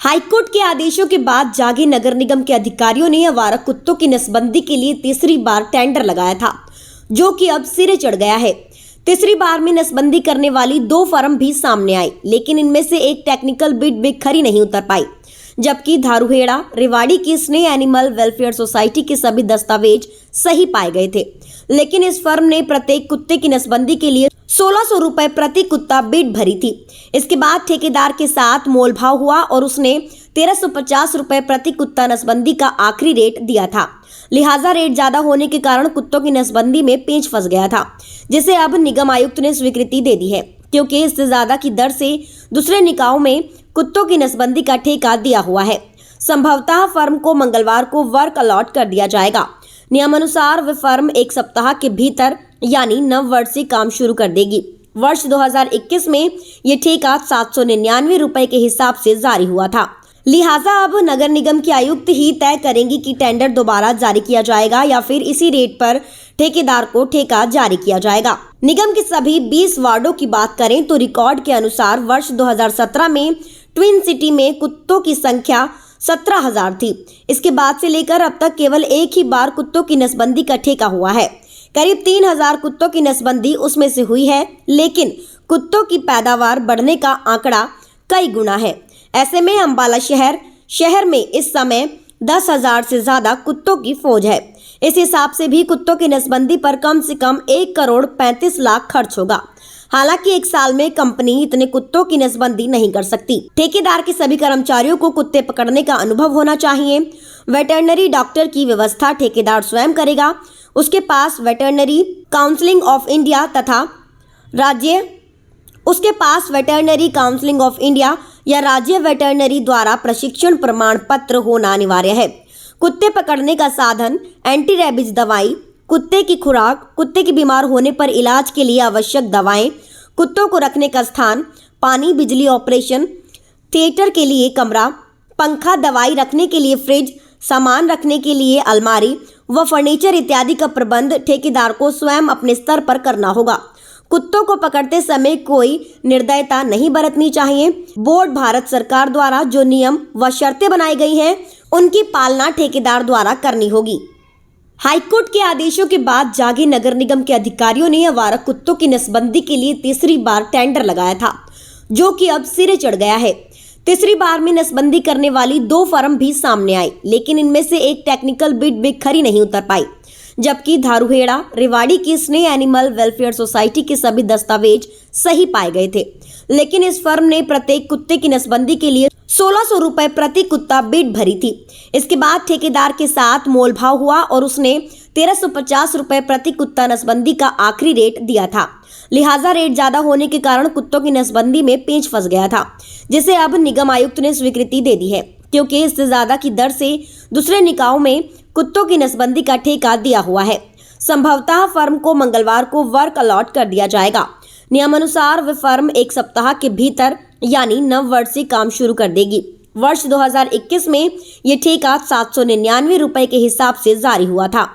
High court के आदेशों के बाद जागे नगर निगम के अधिकारियों ने आवारा कुत्तों की नसबंदी के लिए तीसरी बार टेंडर लगाया था, जो कि अब सिरे चढ़ गया है। तीसरी बार में नसबंदी करने वाली 2 फर्म भी सामने आई, लेकिन इनमें से एक टेक्निकल बिड भी खरी नहीं उतर पाई, जबकि धारूहेड़ा रेवाड़ी की स्नेह एनिमल वेलफेयर सोसाइटी के सभी दस्तावेज सही पाए गए थे। लेकिन इस फर्म ने प्रत्येक कुत्ते की नसबंदी के लिए 1600 रुपए प्रति कुत्ता बिड भरी थी। इसके बाद ठेकेदार के साथ मोलभाव हुआ और उसने 1350 रुपए प्रति कुत्ता नसबंदी का आखिरी रेट दिया था। लिहाजा रेट ज्यादा होने के कारण कुत्तों की नसबंदी में पेंच फंस गया था, जिसे अब निगम आयुक्त ने स्वीकृति दे दी है, क्योंकि इससे ज्यादा की दर से दूसरे निकायों में कुत्तों की नसबंदी का ठेका दिया हुआ है। संभवतः फर्म को मंगलवार को वर्क अलॉट कर दिया जाएगा। नियमानुसार वह फर्म 1 सप्ताह के भीतर यानी नव वर्ष से काम शुरू कर देगी। वर्ष 2021 में ये ठेका 799 रुपए के हिसाब से जारी हुआ था। लिहाजा अब नगर निगम के आयुक्त ही तय करेंगे कि टेंडर दोबारा जारी किया जाएगा या फिर इसी रेट पर ठेकेदार को ठेका जारी किया जाएगा। निगम के सभी 20 वार्डों की बात करें तो रिकॉर्ड के अनुसार वर्ष 2017 में ट्विन सिटी में कुत्तों की संख्या 17,000 थी। इसके बाद से लेकर अब तक केवल एक ही बार कुत्तों की नसबंदी का ठेका हुआ है। करीब 3000 कुत्तों की नसबंदी उसमें से हुई है, लेकिन कुत्तों की पैदावार बढ़ने का आंकड़ा कई गुना है। ऐसे में अंबाला शहर में इस समय 10,000 से ज्यादा कुत्तों की फौज है। इस हिसाब से भी कुत्तों की नसबंदी पर कम से कम 1 करोड़ 35 लाख खर्च होगा। हालांकि 1 साल में कंपनी इतने कुत्तों की नसबंदी नहीं कर सकती। ठेकेदार के सभी कर्मचारियों को कुत्ते पकड़ने का अनुभव होना चाहिए। वेटरनरी डॉक्टर की व्यवस्था ठेकेदार स्वयं करेगा। उसके पास वेटरनरी काउंसिल ऑफ इंडिया या राज्य वेटरनरी द्वारा प्रशिक्षण प्रमाण पत्र होना अनिवार्य है। कुत्ते पकड़ने का साधन, एंटी रेबीज दवाई, कुत्ते की खुराक, कुत्ते की बीमार होने पर इलाज के लिए आवश्यक दवाएं, कुत्तों को रखने का स्थान, पानी, बिजली, ऑपरेशन थिएटर के लिए कमरा, पंखा, दवाई रखने के लिए फ्रिज, सामान रखने के लिए अलमारी व फर्नीचर इत्यादि का प्रबंध ठेकेदार को स्वयं अपने स्तर पर करना होगा। कुत्तों को पकड़ते समय कोई निर्दयता नहीं बरतनी चाहिए। बोर्ड भारत सरकार द्वारा जो नियम व शर्तें बनाई गई हैं, उनकी पालना ठेकेदार द्वारा करनी होगी। हाईकोर्ट के आदेशों के बाद जागे नगर निगम के अधिकारियों ने आवारा कुत्तों की नसबंदी के लिए तीसरी बार टेंडर लगाया था, जो कि अब सिरे चढ़ गया है। तीसरी बार में नसबंदी करने वाली 2 फर्म भी सामने आई, लेकिन इनमें से एक टेक्निकल बिड भी खरी नहीं उतर पाई, जबकि धारूहेड़ा रेवाड़ी की स्नेह एनिमल वेलफेयर सोसाइटी के सभी दस्तावेज सही पाए गए थे। लेकिन इस फर्म ने प्रत्येक कुत्ते की नसबंदी के लिए 1600 रुपए प्रति कुत्ता बिड भरी थी। इसके बाद ठेकेदार के साथ मोलभाव हुआ और उसने 1350 रुपए प्रति कुत्ता नसबंदी का आखिरी रेट दिया था। लिहाजा रेट ज्यादा होने के कारण कुत्तों की नसबंदी में पेंच फंस गया था, जिसे अब निगम आयुक्त ने स्वीकृति दे दी है, क्योंकि इससे ज्यादा की दर से दूसरे निकायों में कुत्तों की नसबंदी का ठेका दिया हुआ है। संभवतः फर्म को मंगलवार को वर्क अलॉट कर दिया जाएगा। नियमानुसार वह फर्म 1 सप्ताह के भीतर यानी नव वर्ष से काम शुरू कर देगी। वर्ष 2021 में ये ठेका 799 रुपए के हिसाब से जारी हुआ था।